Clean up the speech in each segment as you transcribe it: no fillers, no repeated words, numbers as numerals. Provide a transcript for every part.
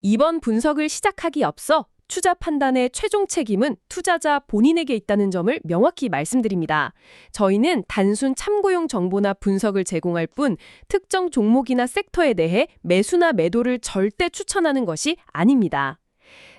이번 분석을 시작하기 앞서 투자 판단의 최종 책임은 투자자 본인에게 있다는 점을 명확히 말씀드립니다. 저희는 단순 참고용 정보나 분석을 제공할 뿐 특정 종목이나 섹터에 대해 매수나 매도를 절대 추천하는 것이 아닙니다.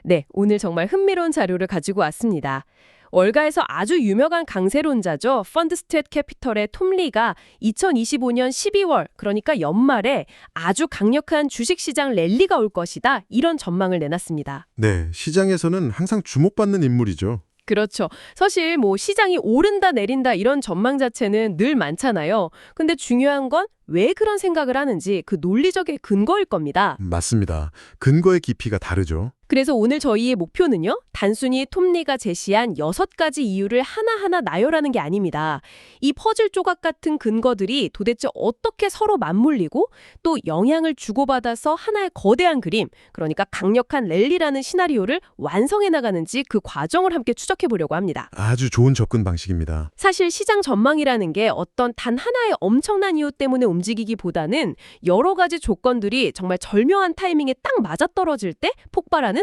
네, 오늘 정말 흥미로운 자료를 가지고 왔습니다. 월가에서 아주 유명한 강세론자죠. 펀드스트랩 캐피털의 톰 리가 2025년 12월, 그러니까 연말에 아주 강력한 주식시장 랠리가 올 것이다. 이런 전망을 내놨습니다. 네, 시장에서는 항상 주목받는 인물이죠. 그렇죠. 사실 시장이 오른다 내린다 이런 전망 자체는 늘 많잖아요. 근데 중요한 건 왜 그런 생각을 하는지 그 논리적인 근거일 겁니다. 맞습니다. 근거의 깊이가 다르죠. 그래서 오늘 저희의 목표는요, 단순히 톰 리가 제시한 6가지 이유를 하나하나 나열하는 게 아닙니다. 이 퍼즐 조각 같은 근거들이 도대체 어떻게 서로 맞물리고 또 영향을 주고받아서 하나의 거대한 그림, 그러니까 강력한 랠리라는 시나리오를 완성해 나가는지 그 과정을 함께 추적해 보려고 합니다. 아주 좋은 접근 방식입니다. 사실 시장 전망이라는 게 어떤 단 하나의 엄청난 이유 때문에 움직이기보다는 여러 가지 조건들이 정말 절묘한 타이밍에 딱 맞아떨어질 때 폭발하는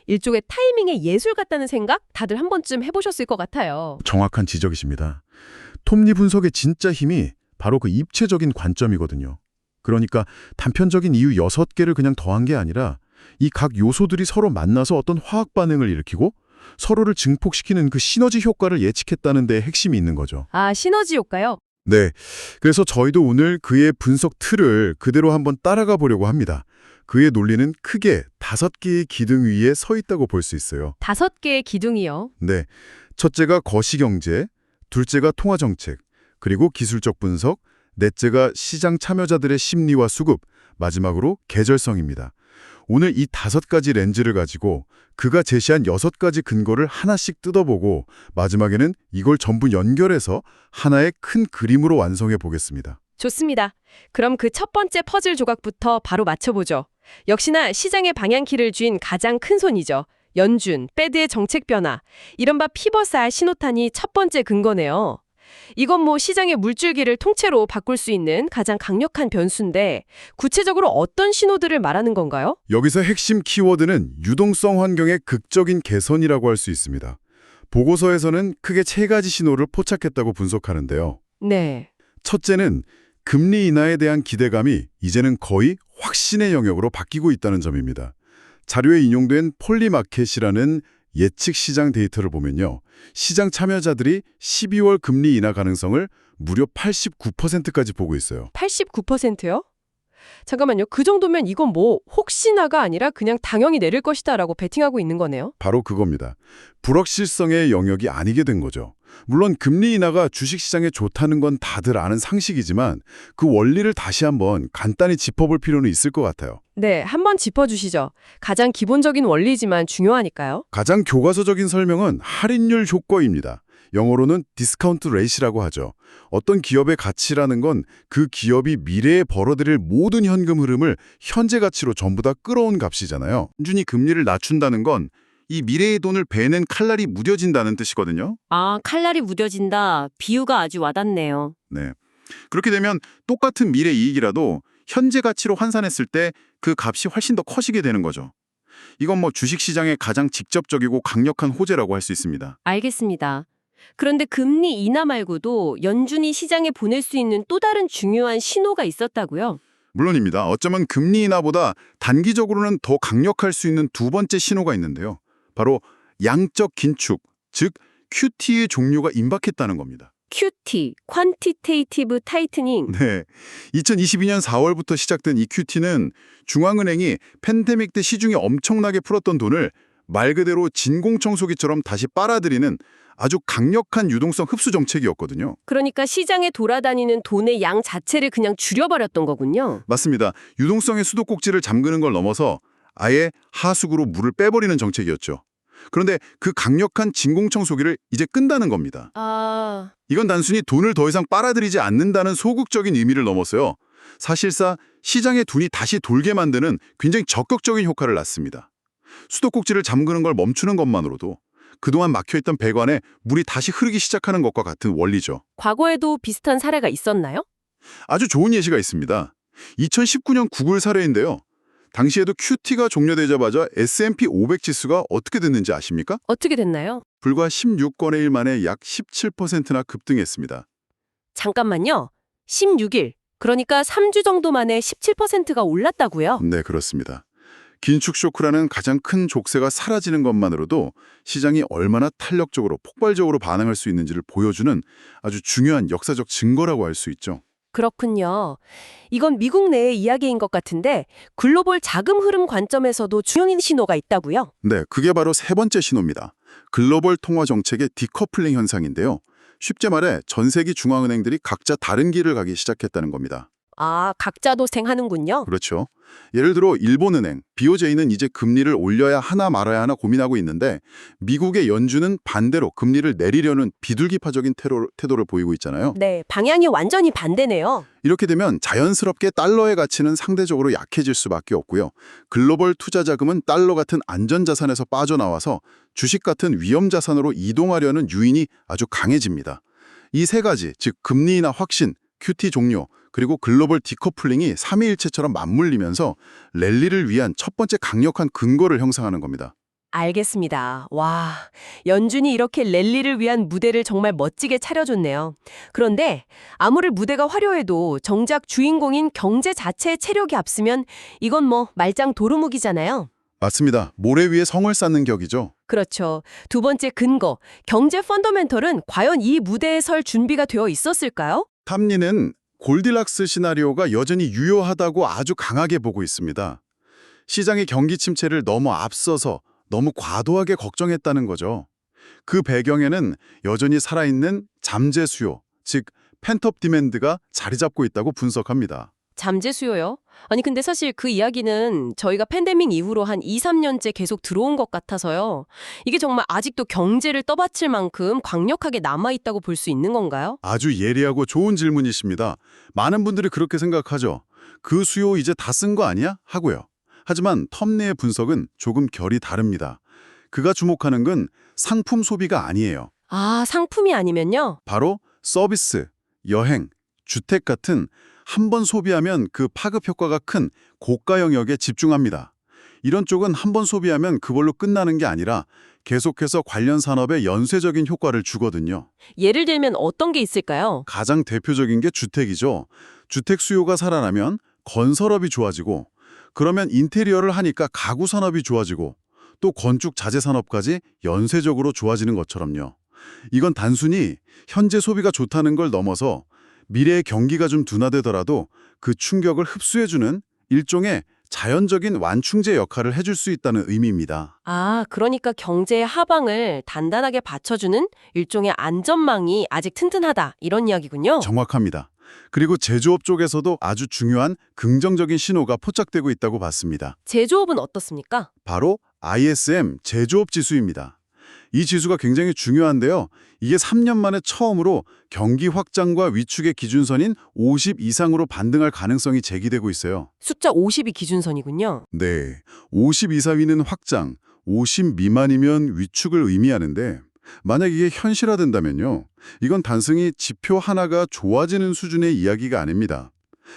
일종의 타이밍의 예술 같다는 생각 다들 한 번쯤 해보셨을 것 같아요. 정확한 지적이십니다. 톱니 분석의 진짜 힘이 바로 그 입체적인 관점이거든요. 그러니까 단편적인 이유 6개를 그냥 더한 게 아니라 이 각 요소들이 서로 만나서 어떤 화학 반응을 일으키고 서로를 증폭시키는 그 시너지 효과를 예측했다는 데에 핵심이 있는 거죠. 아, 시너지 효과요? 네, 그래서 저희도 오늘 그의 분석 틀을 그대로 한번 따라가 보려고 합니다. 그의 논리는 크게 5개의 기둥 위에 서 있다고 볼 수 있어요. 5개의 기둥이요. 네, 첫째가 거시경제, 둘째가 통화정책, 그리고 기술적 분석, 넷째가 시장 참여자들의 심리와 수급, 마지막으로 계절성입니다. 오늘 이 5가지 렌즈를 가지고 그가 제시한 6가지 근거를 하나씩 뜯어보고 마지막에는 이걸 전부 연결해서 하나의 큰 그림으로 완성해 보겠습니다. 좋습니다. 그럼 그 첫 번째 퍼즐 조각부터 바로 맞춰보죠. 역시나 시장의 방향키를 쥔 가장 큰 손이죠. 연준, 패드의 정책 변화, 이른바 피벗R 신호탄이 첫 번째 근거네요. 이건 시장의 물줄기를 통째로 바꿀 수 있는 가장 강력한 변수인데 구체적으로 어떤 신호들을 말하는 건가요? 여기서 핵심 키워드는 유동성 환경의 극적인 개선이라고 할 수 있습니다. 보고서에서는 크게 3가지 신호를 포착했다고 분석하는데요. 네. 첫째는 금리 인하에 대한 기대감이 이제는 거의 확신의 영역으로 바뀌고 있다는 점입니다. 자료에 인용된 폴리마켓이라는 예측 시장 데이터를 보면요. 시장 참여자들이 12월 금리 인하 가능성을 무려 89%까지 보고 있어요. 89%요? 잠깐만요. 그 정도면 이건 혹시나가 아니라 그냥 당연히 내릴 것이다라고 베팅하고 있는 거네요. 바로 그겁니다. 불확실성의 영역이 아니게 된 거죠. 물론 금리 인하가 주식시장에 좋다는 건 다들 아는 상식이지만 그 원리를 다시 한번 간단히 짚어볼 필요는 있을 것 같아요. 네, 한번 짚어주시죠. 가장 기본적인 원리지만 중요하니까요. 가장 교과서적인 설명은 할인율 효과입니다. 영어로는 디스카운트 레이시라고 하죠. 어떤 기업의 가치라는 건 그 기업이 미래에 벌어들일 모든 현금 흐름을 현재 가치로 전부 다 끌어온 값이잖아요. 단순히 금리를 낮춘다는 건 이 미래의 돈을 베는 칼날이 무뎌진다는 뜻이거든요. 아, 칼날이 무뎌진다. 비유가 아주 와닿네요. 네. 그렇게 되면 똑같은 미래 이익이라도 현재 가치로 환산했을 때 그 값이 훨씬 더 커지게 되는 거죠. 이건 주식시장의 가장 직접적이고 강력한 호재라고 할 수 있습니다. 알겠습니다. 그런데 금리 인하 말고도 연준이 시장에 보낼 수 있는 또 다른 중요한 신호가 있었다고요? 물론입니다. 어쩌면 금리 인하보다 단기적으로는 더 강력할 수 있는 두 번째 신호가 있는데요. 바로 양적 긴축, 즉 QT의 종료가 임박했다는 겁니다. QT, 퀀티테이티브 타이트닝. 네, 2022년 4월부터 시작된 이 QT는 중앙은행이 팬데믹 때 시중에 엄청나게 풀었던 돈을 말 그대로 진공청소기처럼 다시 빨아들이는 아주 강력한 유동성 흡수 정책이었거든요. 그러니까 시장에 돌아다니는 돈의 양 자체를 그냥 줄여버렸던 거군요. 맞습니다. 유동성의 수도꼭지를 잠그는 걸 넘어서 아예 하수구로 물을 빼버리는 정책이었죠. 그런데 그 강력한 진공청소기를 이제 끈다는 겁니다. 아, 이건 단순히 돈을 더 이상 빨아들이지 않는다는 소극적인 의미를 넘어서요. 사실상 시장의 돈이 다시 돌게 만드는 굉장히 적극적인 효과를 낳습니다. 수도꼭지를 잠그는 걸 멈추는 것만으로도 그동안 막혀있던 배관에 물이 다시 흐르기 시작하는 것과 같은 원리죠. 과거에도 비슷한 사례가 있었나요? 아주 좋은 예시가 있습니다. 2019년 구글 사례인데요. 당시에도 QT가 종료되자마자 S&P 500 지수가 어떻게 됐는지 아십니까? 어떻게 됐나요? 불과 16권의 일 만에 약 17%나 급등했습니다. 잠깐만요. 16일. 그러니까 3주 정도 만에 17%가 올랐다고요? 네, 그렇습니다. 긴축 쇼크라는 가장 큰 족쇄가 사라지는 것만으로도 시장이 얼마나 탄력적으로 폭발적으로 반응할 수 있는지를 보여주는 아주 중요한 역사적 증거라고 할 수 있죠. 그렇군요. 이건 미국 내의 이야기인 것 같은데 글로벌 자금 흐름 관점에서도 중요한 신호가 있다고요? 네, 그게 바로 세 번째 신호입니다. 글로벌 통화 정책의 디커플링 현상인데요. 쉽게 말해 전 세계 중앙은행들이 각자 다른 길을 가기 시작했다는 겁니다. 아, 각자 도생하는군요. 그렇죠. 예를 들어 일본은행, BOJ는 이제 금리를 올려야 하나 말아야 하나 고민하고 있는데 미국의 연준은 반대로 금리를 내리려는 비둘기파적인 태도를 보이고 있잖아요. 네, 방향이 완전히 반대네요. 이렇게 되면 자연스럽게 달러의 가치는 상대적으로 약해질 수밖에 없고요. 글로벌 투자 자금은 달러 같은 안전자산에서 빠져나와서 주식 같은 위험자산으로 이동하려는 유인이 아주 강해집니다. 이 세 가지, 즉 금리 인하 확신, QT 종료, 그리고 글로벌 디커플링이 삼위일체처럼 맞물리면서 랠리를 위한 첫 번째 강력한 근거를 형성하는 겁니다. 알겠습니다. 와, 연준이 이렇게 랠리를 위한 무대를 정말 멋지게 차려줬네요. 그런데 아무리 무대가 화려해도 정작 주인공인 경제 자체의 체력이 앞서면 이건 뭐 말짱 도루묵이잖아요. 맞습니다. 모래 위에 성을 쌓는 격이죠. 그렇죠. 두 번째 근거, 경제 펀더멘털은 과연 이 무대에 설 준비가 되어 있었을까요? 탐리는 골디락스 시나리오가 여전히 유효하다고 아주 강하게 보고 있습니다. 시장의 경기 침체를 너무 앞서서 너무 과도하게 걱정했다는 거죠. 그 배경에는 여전히 살아있는 잠재 수요, 즉 펜트업 디맨드가 자리 잡고 있다고 분석합니다. 잠재 수요요? 아니 근데 사실 그 이야기는 저희가 팬데믹 이후로 한 2, 3년째 계속 들어온 것 같아서요. 이게 정말 아직도 경제를 떠받칠 만큼 강력하게 남아있다고 볼 수 있는 건가요? 아주 예리하고 좋은 질문이십니다. 많은 분들이 그렇게 생각하죠. 그 수요 이제 다 쓴 거 아니야? 하고요. 하지만 텀리의 분석은 조금 결이 다릅니다. 그가 주목하는 건 상품 소비가 아니에요. 아, 상품이 아니면요? 바로 서비스, 여행, 주택 같은 한 번 소비하면 그 파급 효과가 큰 고가 영역에 집중합니다. 이런 쪽은 한 번 소비하면 그걸로 끝나는 게 아니라 계속해서 관련 산업에 연쇄적인 효과를 주거든요. 예를 들면 어떤 게 있을까요? 가장 대표적인 게 주택이죠. 주택 수요가 살아나면 건설업이 좋아지고 그러면 인테리어를 하니까 가구 산업이 좋아지고 또 건축 자재 산업까지 연쇄적으로 좋아지는 것처럼요. 이건 단순히 현재 소비가 좋다는 걸 넘어서 미래의 경기가 좀 둔화되더라도 그 충격을 흡수해주는 일종의 자연적인 완충제 역할을 해줄 수 있다는 의미입니다. 아, 그러니까 경제의 하방을 단단하게 받쳐주는 일종의 안전망이 아직 튼튼하다 이런 이야기군요. 정확합니다. 그리고 제조업 쪽에서도 아주 중요한 긍정적인 신호가 포착되고 있다고 봤습니다. 제조업은 어떻습니까? 바로 ISM 제조업 지수입니다. 이 지수가 굉장히 중요한데요. 이게 3년 만에 처음으로 경기 확장과 위축의 기준선인 50 이상으로 반등할 가능성이 제기되고 있어요. 숫자 50이 기준선이군요. 네, 50 이상위는 확장, 50 미만이면 위축을 의미하는데 만약 이게 현실화된다면요. 이건 단순히 지표 하나가 좋아지는 수준의 이야기가 아닙니다.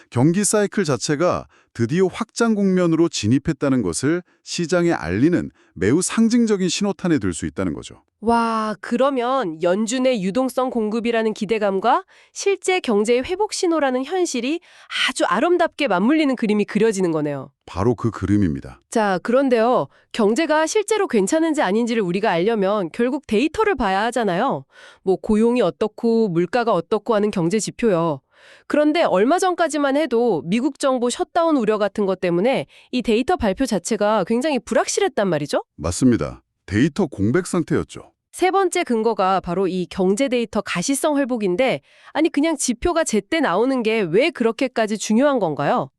경기 사이클 자체가 드디어 확장 국면으로 진입했다는 것을 시장에 알리는 매우 상징적인 신호탄에 들 수 있다는 거죠. 와, 그러면 연준의 유동성 공급이라는 기대감과 실제 경제의 회복 신호라는 현실이 아주 아름답게 맞물리는 그림이 그려지는 거네요. 바로 그 그림입니다. 자, 그런데요. 경제가 실제로 괜찮은지 아닌지를 우리가 알려면 결국 데이터를 봐야 하잖아요. 뭐 고용이 어떻고 물가가 어떻고 하는 경제 지표요. 그런데 얼마 전까지만 해도 미국 정부 셧다운 우려 같은 것 때문에 이 데이터 발표 자체가 굉장히 불확실했단 말이죠. 맞습니다. 데이터 공백 상태였죠. 세 번째 근거가 바로 이 경제 데이터 가시성 회복인데 아니 그냥 지표가 제때 나오는 게 왜 그렇게까지 중요한 건가요?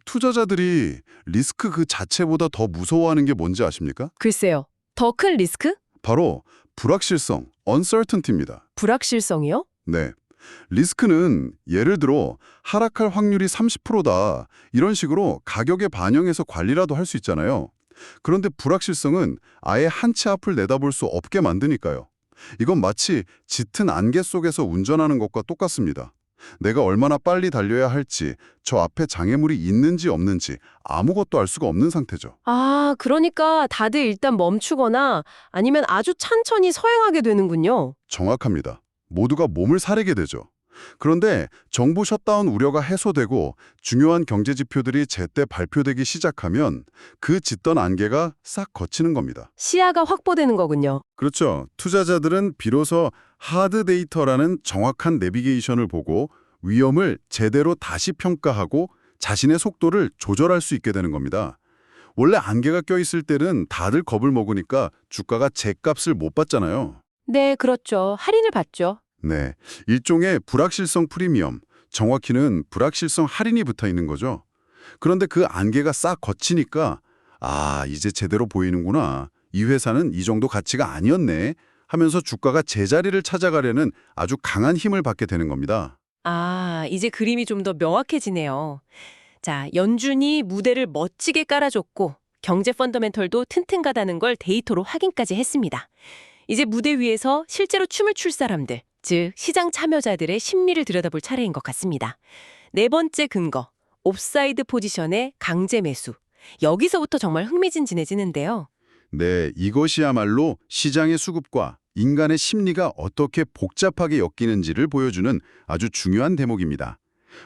투자자들이 리스크 그 자체보다 더 무서워하는 게 뭔지 아십니까? 글쎄요. 더 큰 리스크? 바로 불확실성, uncertainty입니다. 불확실성이요? 네. 리스크는 예를 들어 하락할 확률이 30%다 이런 식으로 가격에 반영해서 관리라도 할 수 있잖아요. 그런데 불확실성은 아예 한 치 앞을 내다볼 수 없게 만드니까요. 이건 마치 짙은 안개 속에서 운전하는 것과 똑같습니다. 내가 얼마나 빨리 달려야 할지, 저 앞에 장애물이 있는지 없는지 아무것도 알 수가 없는 상태죠. 아, 그러니까 다들 일단 멈추거나 아니면 아주 천천히 서행하게 되는군요. 정확합니다. 모두가 몸을 사리게 되죠. 그런데 정부 셧다운 우려가 해소되고 중요한 경제 지표들이 제때 발표되기 시작하면 그 짙던 안개가 싹 걷히는 겁니다. 시야가 확보되는 거군요. 그렇죠. 투자자들은 비로소 하드 데이터라는 정확한 내비게이션을 보고 위험을 제대로 다시 평가하고 자신의 속도를 조절할 수 있게 되는 겁니다. 원래 안개가 껴있을 때는 다들 겁을 먹으니까 주가가 제값을 못 받잖아요. 네, 그렇죠. 할인을 받죠. 네, 일종의 불확실성 프리미엄, 정확히는 불확실성 할인이 붙어 있는 거죠. 그런데 그 안개가 싹 걷히니까 아, 이제 제대로 보이는구나. 이 회사는 이 정도 가치가 아니었네 하면서 주가가 제자리를 찾아가려는 아주 강한 힘을 받게 되는 겁니다. 아, 이제 그림이 좀 더 명확해지네요. 자, 연준이 무대를 멋지게 깔아줬고 경제 펀더멘털도 튼튼하다는 걸 데이터로 확인까지 했습니다. 이제 무대 위에서 실제로 춤을 출 사람들, 즉 시장 참여자들의 심리를 들여다볼 차례인 것 같습니다. 네 번째 근거, 옵사이드 포지션의 강제 매수. 여기서부터 정말 흥미진진해지는데요. 네, 이것이야말로 시장의 수급과 인간의 심리가 어떻게 복잡하게 엮이는지를 보여주는 아주 중요한 대목입니다.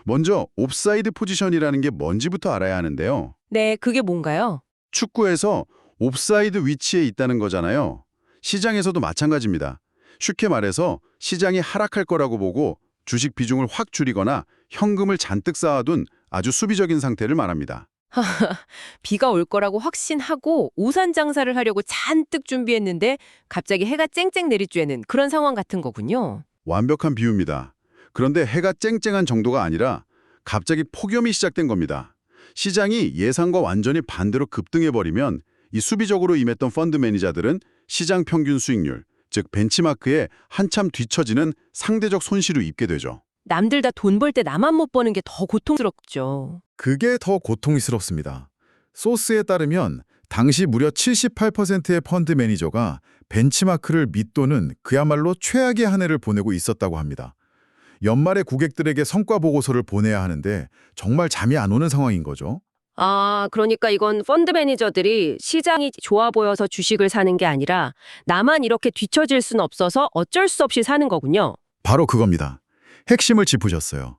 먼저 옵사이드 포지션이라는 게 뭔지부터 알아야 하는데요. 네, 그게 뭔가요? 축구에서 옵사이드 위치에 있다는 거잖아요. 시장에서도 마찬가지입니다. 쉽게 말해서 시장이 하락할 거라고 보고 주식 비중을 확 줄이거나 현금을 잔뜩 쌓아둔 아주 수비적인 상태를 말합니다. 비가 올 거라고 확신하고 우산 장사를 하려고 잔뜩 준비했는데 갑자기 해가 쨍쨍 내리쬐는 그런 상황 같은 거군요. 완벽한 비유입니다. 그런데 해가 쨍쨍한 정도가 아니라 갑자기 폭염이 시작된 겁니다. 시장이 예상과 완전히 반대로 급등해버리면 이 수비적으로 임했던 펀드 매니저들은 시장 평균 수익률, 즉 벤치마크에 한참 뒤처지는 상대적 손실을 입게 되죠. 남들 다 돈 벌 때 나만 못 버는 게 더 고통스럽죠. 그게 더 고통스럽습니다. 소스에 따르면 당시 무려 78%의 펀드 매니저가 벤치마크를 밑도는 그야말로 최악의 한 해를 보내고 있었다고 합니다. 연말에 고객들에게 성과 보고서를 보내야 하는데 정말 잠이 안 오는 상황인 거죠. 아, 그러니까 이건 펀드 매니저들이 시장이 좋아 보여서 주식을 사는 게 아니라 나만 이렇게 뒤처질 순 없어서 어쩔 수 없이 사는 거군요. 바로 그겁니다. 핵심을 짚으셨어요.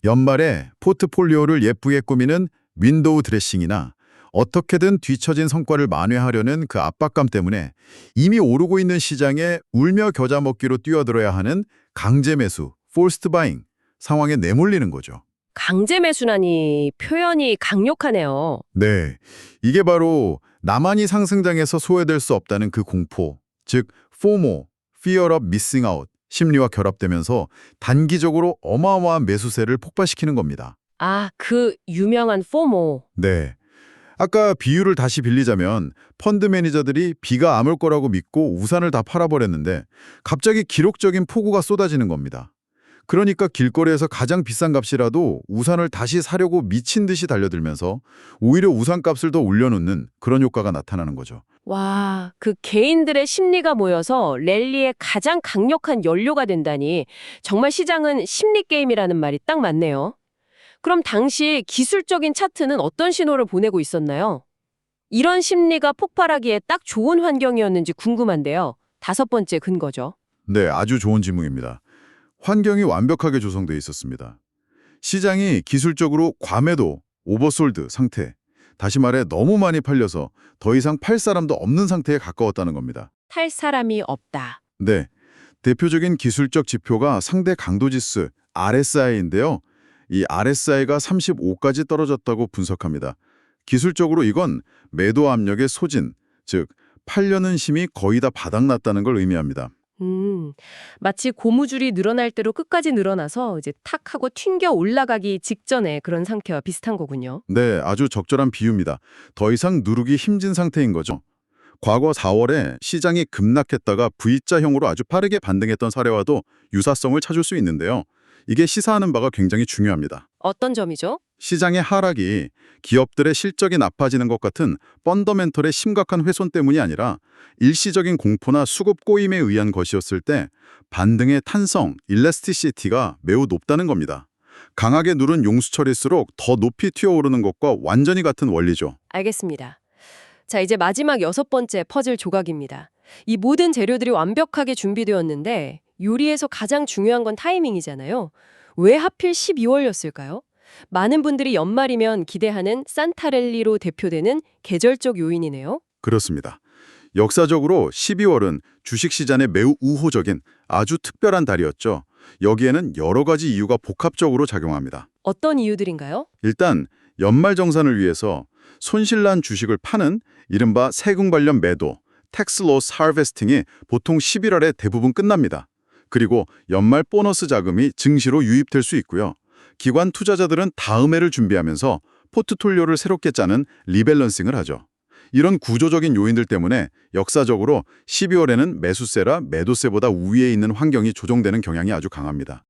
연말에 포트폴리오를 예쁘게 꾸미는 윈도우 드레싱이나 어떻게든 뒤처진 성과를 만회하려는 그 압박감 때문에 이미 오르고 있는 시장에 울며 겨자 먹기로 뛰어들어야 하는 강제 매수, forced buying 상황에 내몰리는 거죠. 강제 매수라니 표현이 강력하네요. 네, 이게 바로 나만이 상승장에서 소외될 수 없다는 그 공포, 즉 FOMO, Fear of Missing Out 심리와 결합되면서 단기적으로 어마어마한 매수세를 폭발시키는 겁니다. 아, 그 유명한 포모. 네. 아까 비유를 다시 빌리자면 펀드 매니저들이 비가 안 올 거라고 믿고 우산을 다 팔아버렸는데 갑자기 기록적인 폭우가 쏟아지는 겁니다. 그러니까 길거리에서 가장 비싼 값이라도 우산을 다시 사려고 미친 듯이 달려들면서 오히려 우산값을 더 올려놓는 그런 효과가 나타나는 거죠. 와, 그 개인들의 심리가 모여서 랠리의 가장 강력한 연료가 된다니 정말 시장은 심리 게임이라는 말이 딱 맞네요. 그럼 당시 기술적인 차트는 어떤 신호를 보내고 있었나요? 이런 심리가 폭발하기에 딱 좋은 환경이었는지 궁금한데요. 다섯 번째 근거죠. 네, 아주 좋은 질문입니다. 환경이 완벽하게 조성되어 있었습니다. 시장이 기술적으로 과매도, 오버솔드 상태, 다시 말해 너무 많이 팔려서 더 이상 팔 사람도 없는 상태에 가까웠다는 겁니다. 탈 사람이 없다. 네, 대표적인 기술적 지표가 상대 강도지수 RSI인데요. 이 RSI가 35까지 떨어졌다고 분석합니다. 기술적으로 이건 매도 압력의 소진, 즉 팔려는 힘이 거의 다 바닥났다는 걸 의미합니다. 마치 고무줄이 늘어날 대로 끝까지 늘어나서 이제 탁 하고 튕겨 올라가기 직전에 그런 상태와 비슷한 거군요. 네, 아주 적절한 비유입니다. 더 이상 누르기 힘든 상태인 거죠. 과거 4월에 시장이 급락했다가 V자형으로 아주 빠르게 반등했던 사례와도 유사성을 찾을 수 있는데요. 이게 시사하는 바가 굉장히 중요합니다. 어떤 점이죠? 시장의 하락이 기업들의 실적이 나빠지는 것 같은 펀더멘털의 심각한 훼손 때문이 아니라 일시적인 공포나 수급 꼬임에 의한 것이었을 때 반등의 탄성, 일래스티시티가 매우 높다는 겁니다. 강하게 누른 용수철일수록 더 높이 튀어오르는 것과 완전히 같은 원리죠. 알겠습니다. 자, 이제 마지막 6번째 퍼즐 조각입니다. 이 모든 재료들이 완벽하게 준비되었는데 요리에서 가장 중요한 건 타이밍이잖아요. 왜 하필 12월이었을까요? 많은 분들이 연말이면 기대하는 산타렐리로 대표되는 계절적 요인이네요. 그렇습니다. 역사적으로 12월은 주식시장에 매우 우호적인 아주 특별한 달이었죠. 여기에는 여러 가지 이유가 복합적으로 작용합니다. 어떤 이유들인가요? 일단 연말정산을 위해서 손실난 주식을 파는 이른바 세금 관련 매도, 텍스 로스 하베스팅이 보통 11월에 대부분 끝납니다. 그리고 연말 보너스 자금이 증시로 유입될 수 있고요. 기관 투자자들은 다음 해를 준비하면서 포트폴리오를 새롭게 짜는 리밸런싱을 하죠. 이런 구조적인 요인들 때문에 역사적으로 12월에는 매수세라 매도세보다 우위에 있는 환경이 조정되는 경향이 아주 강합니다.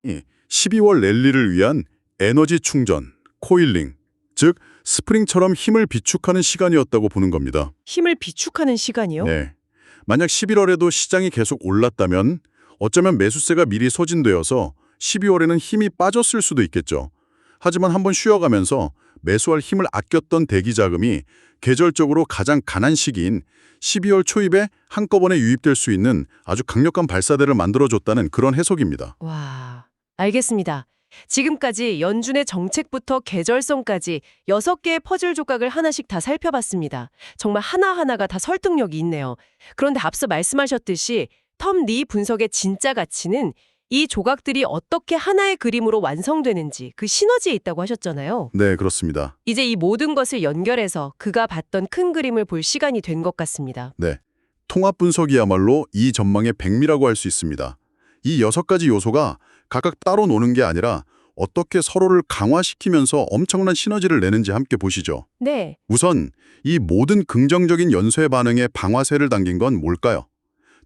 12월 랠리를 위한 에너지 충전, 코일링, 즉 스프링처럼 힘을 비축하는 시간이었다고 보는 겁니다. 힘을 비축하는 시간이요? 네. 만약 11월에도 시장이 계속 올랐다면 어쩌면 매수세가 미리 소진되어서 12월에는 힘이 빠졌을 수도 있겠죠. 하지만 한번 쉬어가면서 매수할 힘을 아꼈던 대기 자금이 계절적으로 가장 가난 시기인 12월 초입에 한꺼번에 유입될 수 있는 아주 강력한 발사대를 만들어줬다는 그런 해석입니다. 와, 알겠습니다. 지금까지 연준의 정책부터 계절성까지 6개의 퍼즐 조각을 하나씩 다 살펴봤습니다. 정말 하나하나가 다 설득력이 있네요. 그런데 앞서 말씀하셨듯이 텀 리 분석의 진짜 가치는 이 조각들이 어떻게 하나의 그림으로 완성되는지 그 시너지에 있다고 하셨잖아요. 네, 그렇습니다. 이제 이 모든 것을 연결해서 그가 봤던 큰 그림을 볼 시간이 된 것 같습니다. 네. 통합 분석이야말로 이 전망의 백미라고 할 수 있습니다. 이 6가지 요소가 각각 따로 노는 게 아니라 어떻게 서로를 강화시키면서 엄청난 시너지를 내는지 함께 보시죠. 네. 우선 이 모든 긍정적인 연쇄 반응에 방아쇠를 당긴 건 뭘까요?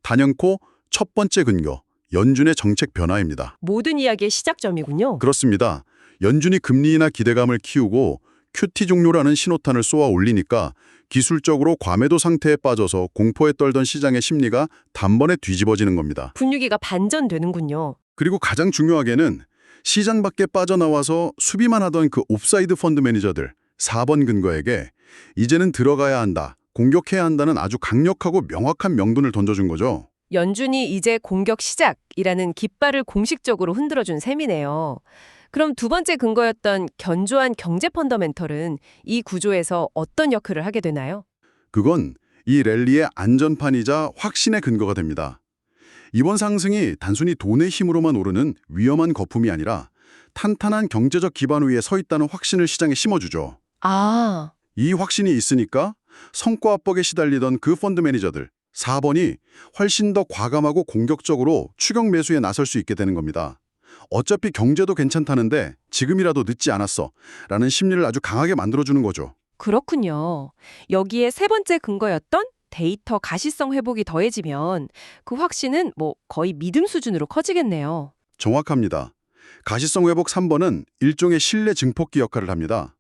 단연코 첫 번째 근거, 연준의 정책 변화입니다. 모든 이야기의 시작점이군요. 그렇습니다. 연준이 금리 인하 기대감을 키우고 QT 종료라는 신호탄을 쏘아 올리니까 기술적으로 과매도 상태에 빠져서 공포에 떨던 시장의 심리가 단번에 뒤집어지는 겁니다. 분위기가 반전되는군요. 그리고 가장 중요하게는 시장 밖에 빠져나와서 수비만 하던 그 옵사이드 펀드 매니저들 4번 근거에게 이제는 들어가야 한다, 공격해야 한다는 아주 강력하고 명확한 명분을 던져준 거죠. 연준이 이제 공격 시작이라는 깃발을 공식적으로 흔들어준 셈이네요. 그럼 두 번째 근거였던 견조한 경제 펀더멘털은 이 구조에서 어떤 역할을 하게 되나요? 그건 이 랠리의 안전판이자 확신의 근거가 됩니다. 이번 상승이 단순히 돈의 힘으로만 오르는 위험한 거품이 아니라 탄탄한 경제적 기반 위에 서 있다는 확신을 시장에 심어주죠. 아, 이 확신이 있으니까 성과 압박에 시달리던 그 펀드 매니저들 4번이 훨씬 더 과감하고 공격적으로 추격 매수에 나설 수 있게 되는 겁니다. 어차피 경제도 괜찮다는데 지금이라도 늦지 않았어 라는 심리를 아주 강하게 만들어주는 거죠. 그렇군요. 여기에 세 번째 근거였던 데이터 가시성 회복이 더해지면 그 확신은 거의 믿음 수준으로 커지겠네요. 정확합니다. 가시성 회복 3번은 일종의 신뢰 증폭기 역할을 합니다.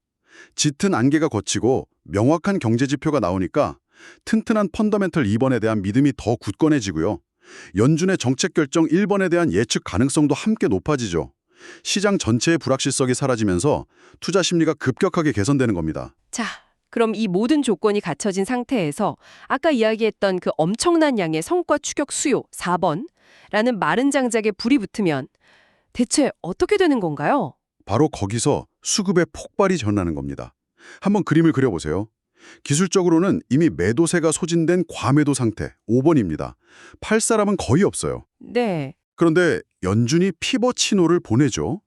짙은 안개가 걷히고 명확한 경제 지표가 나오니까 튼튼한 펀더멘털 2번에 대한 믿음이 더 굳건해지고요. 연준의 정책 결정 1번에 대한 예측 가능성도 함께 높아지죠. 시장 전체의 불확실성이 사라지면서 투자 심리가 급격하게 개선되는 겁니다. 자, 그럼 이 모든 조건이 갖춰진 상태에서 아까 이야기했던 그 엄청난 양의 성과 추격 수요 4번라는 마른 장작에 불이 붙으면 대체 어떻게 되는 건가요? 바로 거기서 수급의 폭발이 전하는 겁니다. 한번 그림을 그려보세요. 기술적으로는 이미 매도세가 소진된 과매도 상태 5번입니다. 팔 사람은 거의 없어요. 네. 그런데 연준이 피벗 신호를 보내죠.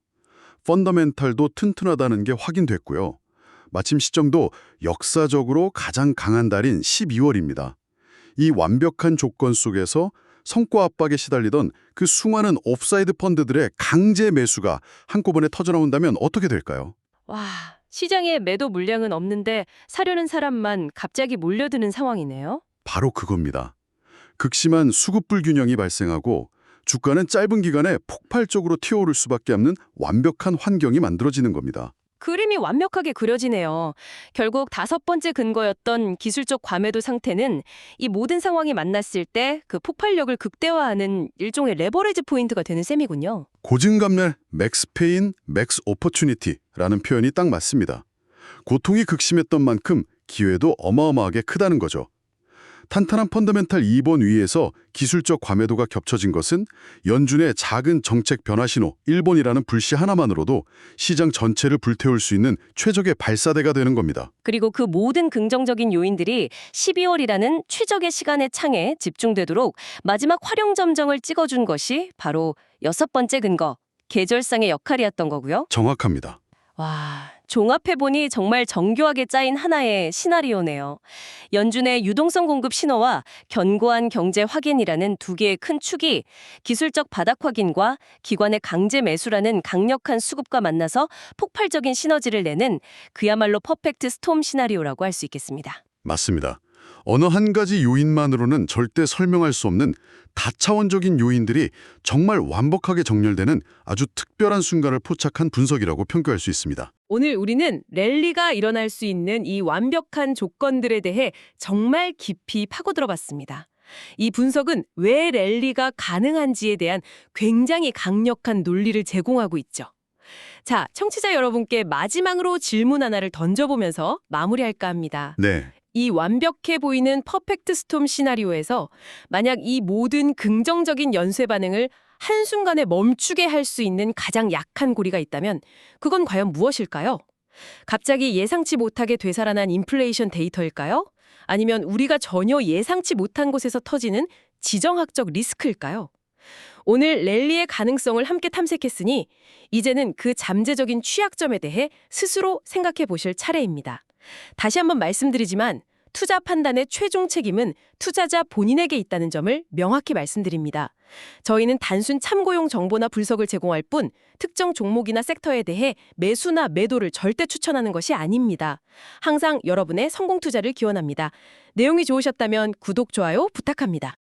펀더멘탈도 튼튼하다는 게 확인됐고요. 마침 시점도 역사적으로 가장 강한 달인 12월입니다. 이 완벽한 조건 속에서 성과 압박에 시달리던 그 수많은 옵사이드 펀드들의 강제 매수가 한꺼번에 터져나온다면 어떻게 될까요? 와, 시장에 매도 물량은 없는데 사려는 사람만 갑자기 몰려드는 상황이네요. 바로 그겁니다. 극심한 수급 불균형이 발생하고 주가는 짧은 기간에 폭발적으로 튀어오를 수밖에 없는 완벽한 환경이 만들어지는 겁니다. 그림이 완벽하게 그려지네요. 결국 5번째 근거였던 기술적 과매도 상태는 이 모든 상황이 만났을 때 그 폭발력을 극대화하는 일종의 레버리지 포인트가 되는 셈이군요. 고증감래 맥스 페인, 맥스 오퍼튜니티라는 표현이 딱 맞습니다. 고통이 극심했던 만큼 기회도 어마어마하게 크다는 거죠. 탄탄한 펀더멘탈 2번 위에서 기술적 과매도가 겹쳐진 것은 연준의 작은 정책 변화 신호 1번이라는 불씨 하나만으로도 시장 전체를 불태울 수 있는 최적의 발사대가 되는 겁니다. 그리고 그 모든 긍정적인 요인들이 12월이라는 최적의 시간의 창에 집중되도록 마지막 활용점정을 찍어준 것이 바로 6번째 근거, 계절상의 역할이었던 거고요. 정확합니다. 와, 종합해보니 정말 정교하게 짜인 하나의 시나리오네요. 연준의 유동성 공급 신호와 견고한 경제 확인이라는 두 개의 큰 축이 기술적 바닥 확인과 기관의 강제 매수라는 강력한 수급과 만나서 폭발적인 시너지를 내는 그야말로 퍼펙트 스톰 시나리오라고 할 수 있겠습니다. 맞습니다. 어느 한 가지 요인만으로는 절대 설명할 수 없는 다차원적인 요인들이 정말 완벽하게 정렬되는 아주 특별한 순간을 포착한 분석이라고 평가할 수 있습니다. 오늘 우리는 랠리가 일어날 수 있는 이 완벽한 조건들에 대해 정말 깊이 파고들어 봤습니다. 이 분석은 왜 랠리가 가능한지에 대한 굉장히 강력한 논리를 제공하고 있죠. 자, 청취자 여러분께 마지막으로 질문 하나를 던져보면서 마무리할까 합니다. 네. 이 완벽해 보이는 퍼펙트 스톰 시나리오에서 만약 이 모든 긍정적인 연쇄 반응을 한순간에 멈추게 할 수 있는 가장 약한 고리가 있다면 그건 과연 무엇일까요? 갑자기 예상치 못하게 되살아난 인플레이션 데이터일까요? 아니면 우리가 전혀 예상치 못한 곳에서 터지는 지정학적 리스크일까요? 오늘 랠리의 가능성을 함께 탐색했으니 이제는 그 잠재적인 취약점에 대해 스스로 생각해 보실 차례입니다. 다시 한번 말씀드리지만 투자 판단의 최종 책임은 투자자 본인에게 있다는 점을 명확히 말씀드립니다. 저희는 단순 참고용 정보나 분석을 제공할 뿐 특정 종목이나 섹터에 대해 매수나 매도를 절대 추천하는 것이 아닙니다. 항상 여러분의 성공 투자를 기원합니다. 내용이 좋으셨다면 구독, 좋아요 부탁합니다.